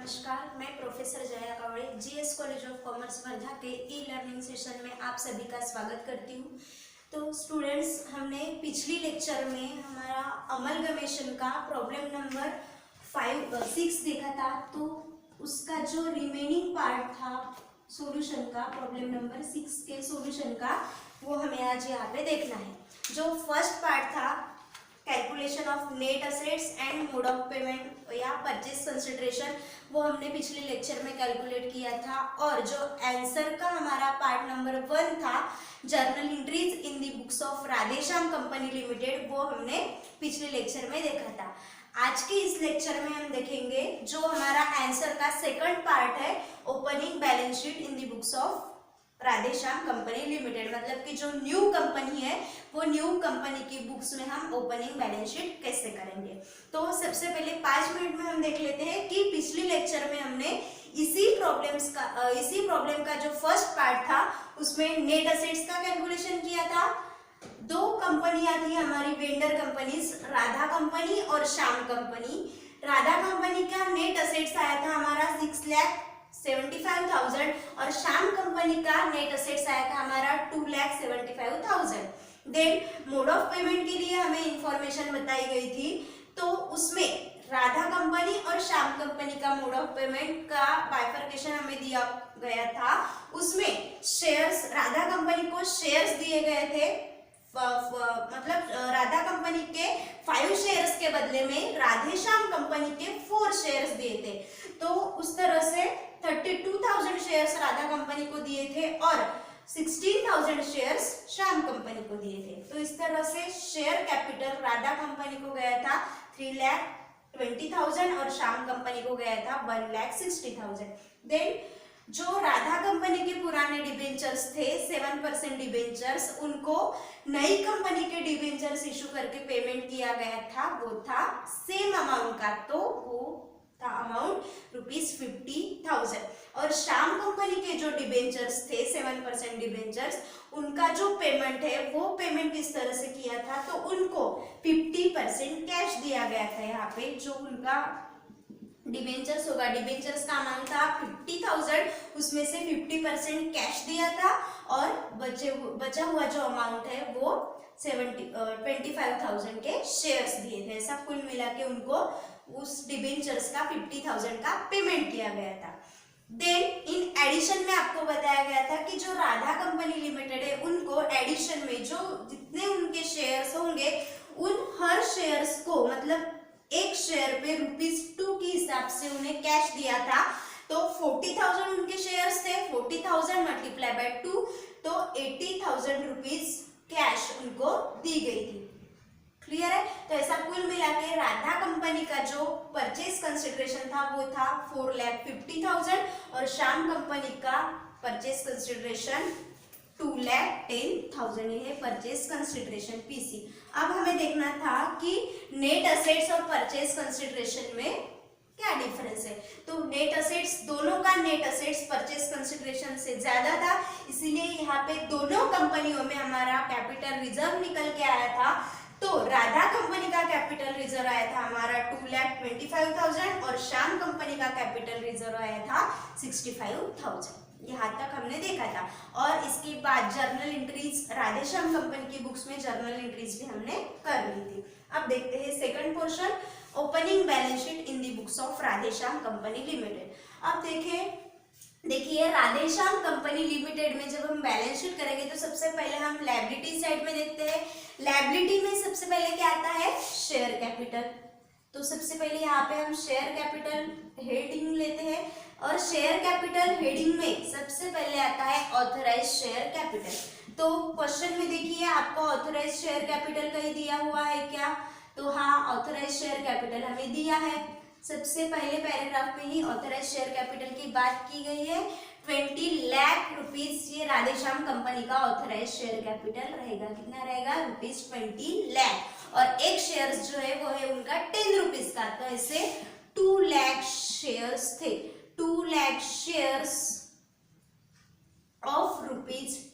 नमस्कार, मैं professor Jaya Kawade GS college of commerce Wardha के ई लर्निंग सेशन में आप सभी का स्वागत करती हूँ। तो स्टूडेंट्स, हमने पिछली लेक्चर में हमारा अमलगमेशन का प्रॉब्लम नंबर 6 देखा था। तो उसका जो रिमेनिंग पार्ट था सॉल्यूशन का, प्रॉब्लम नंबर 6 के सॉल्यूशन का, वो हमें आज यहाँ पे देखना है। जो फर्स्ट पार्ट था calculation of net assets and mode of payment या परचेज कंसिडरेशन, वो हमने पिछले लेक्चर में कैलकुलेट किया था। और जो आंसर का हमारा पार्ट नंबर 1 था journal entries in the books of Radheshyam company limited, वो हमने पिछले लेक्चर में देखा था। आज के इस लेक्चर में हम देखेंगे जो हमारा आंसर का सेकंड पार्ट है, opening balance sheet in the books of Radheshyam company limited, मतलब कि जो न्यू कंपनी है वो न्यू कंपनी की बुक्स में हम ओपनिंग बैलेंस शीट कैसे करेंगे। तो सबसे पहले 5 मिनट में हम देख लेते हैं कि पिछली लेक्चर में हमने इसी प्रॉब्लम का जो फर्स्ट पार्ट था उसमें नेट असेट्स का कैलकुलेशन किया था। दो कंपनियां थी हमारी वेंडर कंपनीज, राधा कंपनी और श्याम कंपनी। राधा कंपनी का नेट असेट्स आया था हमारा 6,75,000 और श्याम कंपनी का नेट असेट्स आया था हमारा 2,75,000। देन मोड ऑफ पेमेंट के लिए हमें इंफॉर्मेशन बताई गई थी, तो उसमें राधा कंपनी और श्याम कंपनी का मोड ऑफ पेमेंट का बाइफर्केशन हमें दिया गया था। उसमें शेयर्स, राधा कंपनी को शेयर्स दिए गए थे, मतलब राधा कंपनी के 5 शेयर्स के बदले में राधेश्याम कंपनी के 4 शेयर्स दिए थे। तो उस तरह से 32,000 शेयर्स राधा कंपनी को दिए थे और 16,000 शेयर्स श्याम कंपनी को दिए थे। तो इस तरह से शेयर कैपिटल राधा कंपनी को गया था 3,20,000 और श्याम कंपनी को गया था 1,60,000। देन जो राधा कंपनी के पुराने डिबेंचर्स थे 7% डिबेंचर्स, उनको नई कंपनी के डिबेंचर्स इशू करके पेमेंट किया गया था, वो था सेम अमाउंट का, तो वो था अमाउंट ₹50,000। और श्याम कंपनी के जो डिबेंचर्स थे 7% डिबेंचर्स, उनका जो पेमेंट है वो पेमेंट किस तरह से किया था, तो उनको 50% कैश दिया गया था। यहाँ पे जो उनका डिबेंचर्स होगा, डिबेंचर्स का अमाउंट था 50,000, उसमें से 50% कैश दिया था और बचा हुआ जो अमाउंट है वो 25,000 के शेयर्स दिए थे। ऐसा कुल मिला के उनको उस डिबेंचर्स का 50,000 का पेमेंट किया गया था। देन इन एडिशन में आपको बताया गया था कि जो राधा कंपनी लिमिटेड है उनको एडिशन में जो जितने उनके शेयर्स होंगे उन हर शेयर्स को, मतलब एक शेयर पे ₹2 के हिसाब से उन्हें कैश दिया था। तो 40,000 उनके शेयर्स थे, 40,000 मल्टीप्लाई बाय 2, तो 80,000 रुपीज कैश उनको दी गई थी। क्लियर है? तो ऐसा कुल मिला के राधा कंपनी का जो परचेज कंसिडरेशन था वो था 4,50,000 और श्याम कंपनी का परचेज कंसिडरेशन 2,10,000। ये परचेज कंसिडरेशन पीसी। अब हमें देखना था कि नेट असेट्स और परचेज कंसिडरेशन में क्या डिफरेंस है। तो नेट असेट्स, दोनों का नेट असेट्स परचेज कंसिडरेशन से ज्यादा था, इसीलिए यहाँ पे दोनों कंपनियों में हमारा कैपिटल रिजर्व निकल के आया था। तो राधा कंपनी का कैपिटल रिजर्व आया था हमारा 2,25,000 और श्याम कंपनी का कैपिटल रिजर्व आया था 65,000। यहाँ तक हमने देखा था। और इसके बाद जर्नल एंट्रीज राधेश्याम कंपनी की बुक्स में जर्नल एंट्रीज भी हमने कर ली थी। अब देखते हैं second portion, opening balance sheet in the books of Radheshyam company limited. अब देखिए राधेश्याम कंपनी लिमिटेड में जब हम बैलेंस शीट करेंगे तो सबसे पहले हम लायबिलिटी साइड में देखते हैं। लायबिलिटी में सबसे पहले क्या आता है, शेयर कैपिटल। तो सबसे पहले यहाँ पे हम शेयर कैपिटल हेडिंग लेते हैं और शेयर कैपिटल हेडिंग में सबसे पहले आता है ऑथराइज शेयर कैपिटल। तो क्वेश्चन में देखिए आपको ऑथराइज शेयर कैपिटल कहीं दिया हुआ है क्या, तो हाँ ऑथराइज शेयर कैपिटल हमें दिया है। सबसे पहले पैराग्राफ में ही ऑथराइज शेयर कैपिटल की बात की गई है। 20 लाख रुपीज ये राधेश्याम कंपनी का ऑथराइज शेयर कैपिटल रहेगा। कितना रहेगा, ₹20 लाख। और एक शेयर्स जो है वो है उनका 10 रुपीज का, तो ऐसे 2 लाख शेयर्स थे, 2 लाख शेयर्स ऑफ ₹10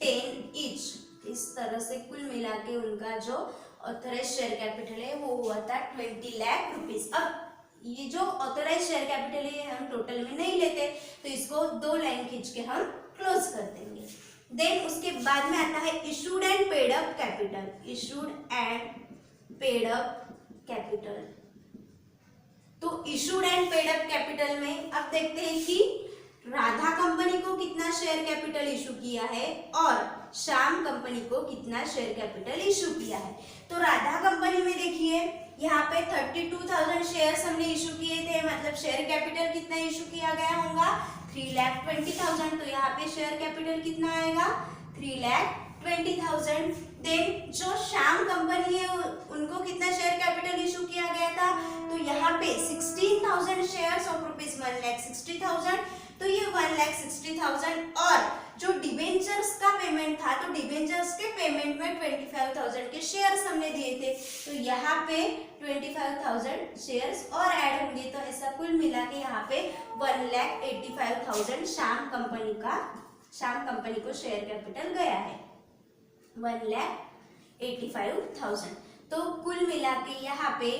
ईच। इस तरह से कुल मिला के उनका जो ऑथराइज शेयर कैपिटल है वो हुआ था 20 लाख रुपीज। अब ये जो ऑथोराइज शेयर कैपिटल है हम टोटल में नहीं लेते, तो इसको 2 लाइन खींच के हम क्लोज कर देंगे। देन उसके बाद में आता है issued and paid up capital. Issued and paid up capital. तो issued and paid up capital में अब देखते हैं कि राधा कंपनी को कितना शेयर कैपिटल इशू किया है और श्याम कंपनी को कितना शेयर कैपिटल इशू किया है। तो राधा कंपनी में देखिए यहाँ पे 32,000 शेयर्स हमने इशू किए थे, मतलब शेयर कैपिटल कितना इशू किया गया होगा 3,20,000। तो यहाँ पे शेयर कैपिटल कितना आएगा 3,20,000। देन जो श्याम कंपनी है उनको कितना शेयर कैपिटल इशू किया गया था, तो यहाँ पे 16,000 शेयर्स ऑफ रुपीज 1,60,000। तो ये 1,60,000 और जो डिबेंचर्स का पेमेंट था, तो डिबेंचर्स के पेमेंट में 25,000 के शेयर्स हमने दिए थे, तो यहाँ पे 25,000 शेयर्स और ऐड होंगे, तो ऐसा कुल मिला के यहाँ पे 1,85,000 श्याम कंपनी को शेयर कैपिटल गया है 1,85,000। तो कुल मिला के यहाँ पे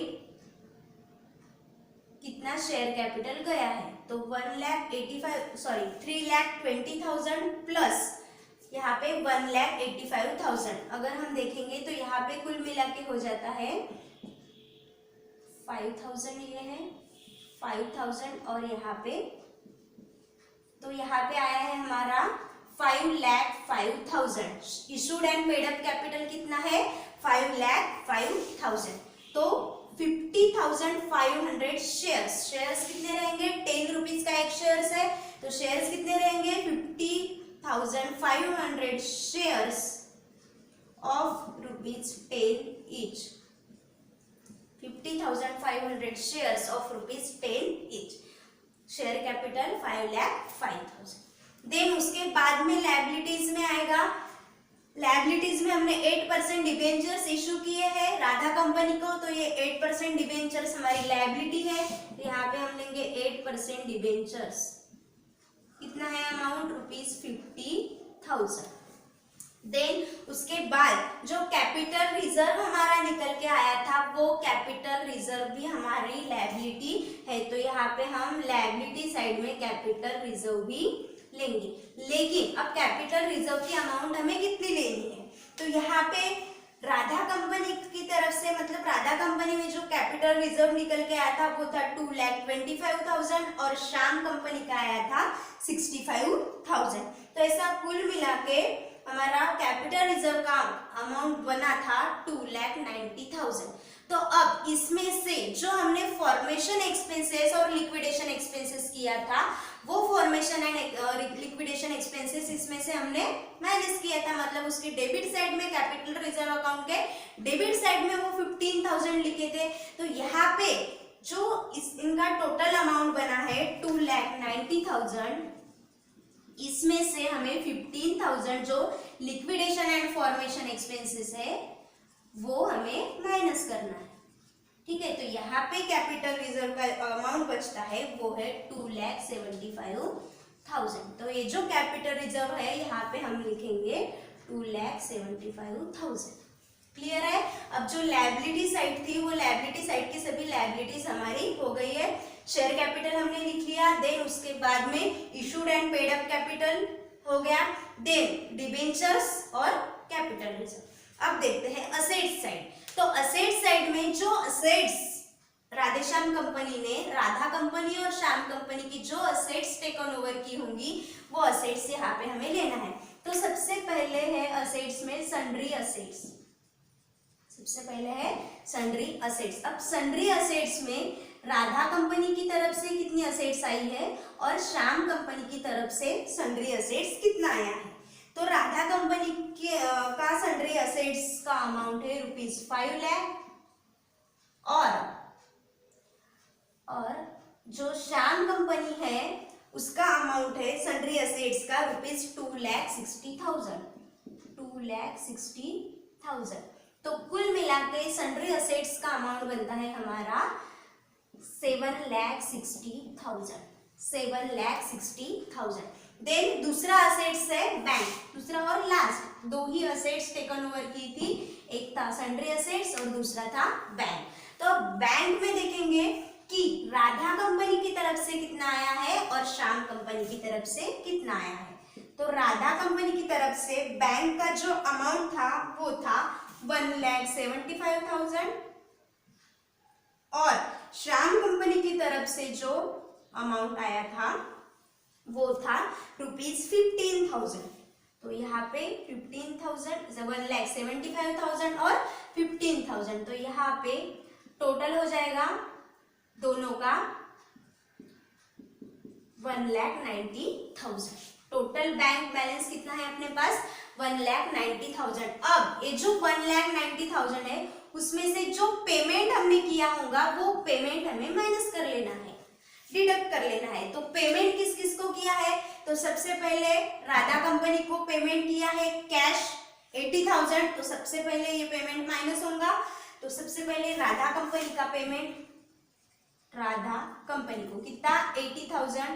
कितना शेयर कैपिटल गया है, तो 3,20,000 प्लस यहाँ पे 1,85,000। अगर हम देखेंगे तो यहाँ पे कुल मिला के हो जाता है 5,000, ये है 5,000 और यहाँ पे, तो यहाँ पे आया है हमारा 5,05,000। Issued and paid up capital कितना है 5,05,000। तो 50,500 शेयर्स कितने रहेंगे 10 रुपीज का एक शेयर्स है, तो शेयर्स कितने रहेंगे 50,500 shares of ₹10 each. 50,500 shares of ₹10 each. Share capital 5,05,000। Then उसके बाद में लायबिलिटीज में आएगा। लायबिलिटीज में हमने 8% डिबेंचर्स इशू किए हैं राधा कंपनी को, तो ये 8% डिबेंचर्स हमारी लायबिलिटी है। यहाँ पे हम लेंगे 8% डिबेंचर्स। कितना है अमाउंट ₹50,000। देन उसके बाद जो कैपिटल रिजर्व हमारा निकल के आया था, वो कैपिटल रिजर्व भी हमारी लायबिलिटी है, तो यहाँ पे हम लायबिलिटी साइड में कैपिटल रिजर्व भी लेंगे। लेकिन अब कैपिटल रिजर्व की अमाउंट हमें कितनी लेनी है, तो यहाँ पे राधा कंपनी की तरफ से, मतलब राधा कंपनी में जो कैपिटल रिजर्व निकल के आया था वो था 2,25,000 और श्याम कंपनी का आया था 65,000। तो ऐसा कुल मिला के हमारा कैपिटल रिजर्व का अमाउंट बना था 2,90,000। तो अब इसमें से जो हमने फॉर्मेशन एक्सपेंसेस और लिक्विडेशन एक्सपेंसेस किया था, वो फॉर्मेशन एंड लिक्विडेशन एक्सपेंसेस इसमें से हमने माइनस किया था, मतलब उसके डेबिट साइड में कैपिटल रिजर्व अकाउंट के डेबिट साइड में वो 15,000 लिखे थे। तो यहाँ पे जो इनका टोटल अमाउंट बना है 2,90,000, इसमें से हमें 15,000 जो लिक्विडेशन एंड फॉर्मेशन एक्सपेंसेस है वो हमें माइनस करना है। ठीक है, तो यहाँ पे कैपिटल रिजर्व का अमाउंट बचता है वो है 2,75,000। तो ये जो कैपिटल रिजर्व है यहाँ पे हम लिखेंगे 2,75,000। क्लियर है। अब जो लायबिलिटी साइड थी, वो लायबिलिटी साइड की सभी लायबिलिटीज हमारी हो गई है। शेयर कैपिटल हमने लिख लिया। देन उसके बाद में issued and paid up capital हो गया। देन डिबेंचर्स और कैपिटल रिजर्व। अब देखते हैं असेट्स साइड। तो असेट्स साइड में जो असेट्स राधेश्याम कंपनी ने राधा कंपनी और श्याम कंपनी की जो असेट्स टेकन ओवर की होंगी, वो असेट्स यहाँ पे हमें लेना है। तो सबसे पहले है असेट्स में सन्ड्री असेट्स। सबसे पहले है सन्ड्री असेट्स। अब सन्ड्री असेट्स में राधा कंपनी की तरफ से कितनी असेट्स आई है और श्याम कंपनी की तरफ से सन्ड्री असेट्स कितना आया है। तो राधा कंपनी का सन्ड्री असेट्स का अमाउंट है ₹5 लाख और जो श्याम कंपनी है उसका अमाउंट है सन्ड्री असेट्स का ₹2,60,000। 2,60,000। तो कुल मिला के सन्ड्री असेट्स का अमाउंट बनता है हमारा 7,60,000। 7,60,000। देन दूसरा असेट्स है बैंक। दूसरा और लास्ट 2 ही असेट्स टेकन ओवर की थी, एक था सन्ड्री असेट्स और दूसरा था बैंक। तो बैंक में देखेंगे कि राधा कंपनी की तरफ से कितना आया है और श्याम कंपनी की तरफ से कितना आया है। तो राधा कंपनी की तरफ से बैंक का जो अमाउंट था वो था 1,75,000 और श्याम कंपनी की तरफ से जो अमाउंट आया था वो था ₹15,000। तो यहाँ पे 15,000 1,75,000 और 15,000, तो यहाँ पे टोटल हो जाएगा दोनों का 1,90,000। टोटल बैंक बैलेंस कितना है अपने पास 1,90,000। अब ये जो 1,90,000 है उसमें से जो पेमेंट हमने किया होगा वो पेमेंट हमें माइनस कर लेना है, डिडक्ट कर लेना है। तो पेमेंट किस किस को किया है, तो सबसे पहले राधा कंपनी को पेमेंट किया है कैश 80,000, तो सबसे पहले ये पेमेंट माइनस होगा। तो सबसे पहले राधा कंपनी का पेमेंट, राधा कंपनी को कितना 80,000।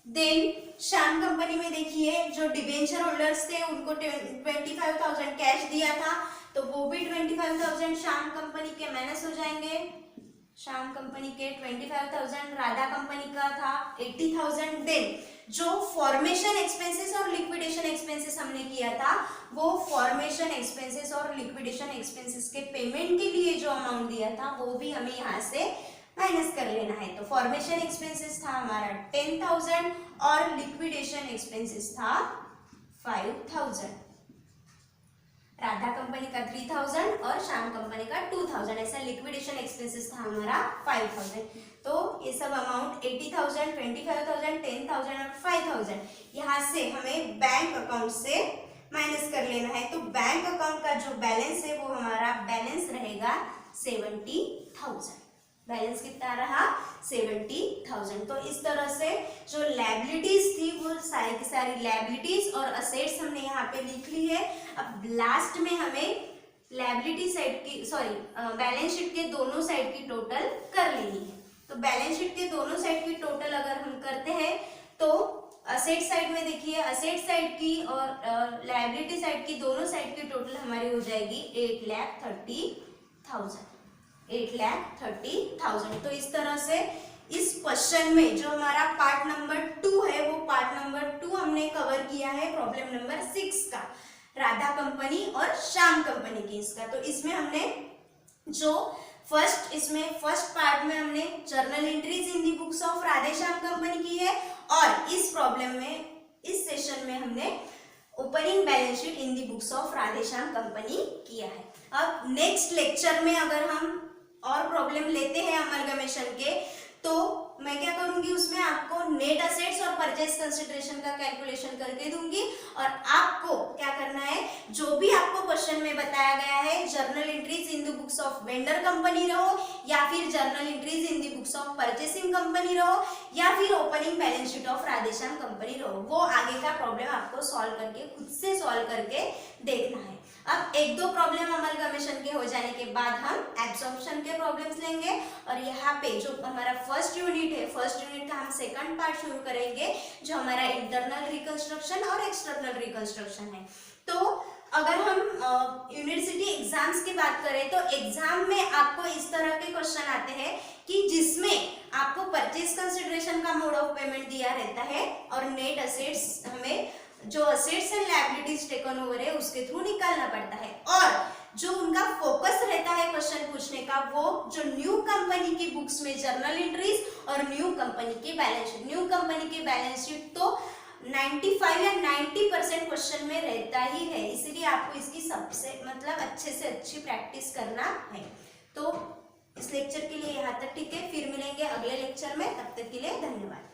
देन श्याम कंपनी में देखिए जो डिबेंचर होल्डर्स थे उनको 25,000 कैश दिया था, तो वो भी 25,000 श्याम कंपनी के माइनस हो जाएंगे। श्याम कंपनी के 25,000, राधा कंपनी का था 80,000। देन जो फॉर्मेशन एक्सपेंसेस और लिक्विडेशन एक्सपेंसेस हमने किया था वो फॉर्मेशन एक्सपेंसेस और लिक्विडेशन एक्सपेंसेस के पेमेंट के लिए जो अमाउंट दिया था वो भी हमें यहाँ से माइनस कर लेना है। तो फॉर्मेशन एक्सपेंसेस था हमारा 10,000 और लिक्विडेशन एक्सपेंसेस था 5,000। राधा कंपनी का 3,000 और श्याम कंपनी का 2,000, ऐसा लिक्विडेशन एक्सपेंसेस था हमारा 5,000। तो ये सब अमाउंट 80,000, 25,000, 10,000 और 5,000 यहाँ से हमें बैंक अकाउंट से माइनस कर लेना है। तो बैंक अकाउंट का जो बैलेंस है वो हमारा बैलेंस रहेगा 70,000। बैलेंस कितना रहा 70,000। तो इस तरह से जो लायबिलिटीज थी वो सारी की सारी लायबिलिटीज और असेट्स हमने यहाँ पे लिख ली है। अब लास्ट में हमें लायबिलिटी साइड की बैलेंस शीट के दोनों साइड की टोटल कर लेनी है। तो बैलेंस शीट के दोनों साइड की टोटल अगर हम करते हैं तो असेट साइड में देखिए असेट साइड की और लायबिलिटी साइड की दोनों साइड की टोटल हमारी हो जाएगी 8,30,000। 8,30,000। तो इस तरह से इस क्वेश्चन में जो हमारा पार्ट नंबर 2 है वो पार्ट नंबर 2 हमने कवर किया है प्रॉब्लम नंबर 6 का, राधा कंपनी और श्याम कंपनी की इसका। तो इसमें हमने जो फर्स्ट पार्ट में हमने journal entries in the books of Radhe Shyam company की है और इस प्रॉब्लम में इस सेशन में हमने opening balance sheet in the books of Radhe Shyam company किया है। अब नेक्स्ट लेक्चर में अगर हम और प्रॉब्लम लेते हैं अमलगमेशन के, तो मैं क्या करूंगी उसमें आपको नेट असेट्स और परचेज कंसिडरेशन का कैलकुलेशन करके दूंगी और आपको क्या करना है जो भी आपको क्वेश्चन में बताया गया है journal entries in the books of vendor company रहो या फिर journal entries in the books of purchasing company रहो या फिर opening balance sheet of Radhe Shyam company रहो, वो आगे का प्रॉब्लम आपको सॉल्व करके खुद से सॉल्व करके देखना है। अब एक दो प्रॉब्लम अमलगमेशन के हो जाने के बाद हम एब्जॉर्प्शन के प्रॉब्लम्स लेंगे और यहाँ पे जो हमारा फर्स्ट यूनिट है फर्स्ट यूनिट का हम सेकंड पार्ट शुरू करेंगे जो हमारा इंटरनल रिकंस्ट्रक्शन और एक्सटर्नल रिकंस्ट्रक्शन है। तो अगर हम यूनिवर्सिटी एग्जाम्स की बात करें तो एग्जाम में आपको इस तरह के क्वेश्चन आते हैं कि जिसमें आपको परचेज कंसिडरेशन का मोड ऑफ पेमेंट दिया रहता है और नेट असेट्स हमें जो assets and liabilities taken over है उसके थ्रू निकालना पड़ता है और जो उनका फोकस रहता है क्वेश्चन पूछने का वो जो न्यू कंपनी की बुक्स में जर्नल एंट्रीज और न्यू कंपनी की बैलेंस शीट। न्यू कंपनी की बैलेंस शीट तो 95 या 90% क्वेश्चन में रहता ही है, इसीलिए आपको इसकी सबसे अच्छे से अच्छी प्रैक्टिस करना है। तो इस लेक्चर के लिए यहाँ तक ठीक है, फिर मिलेंगे अगले लेक्चर में, तब तक के लिए धन्यवाद।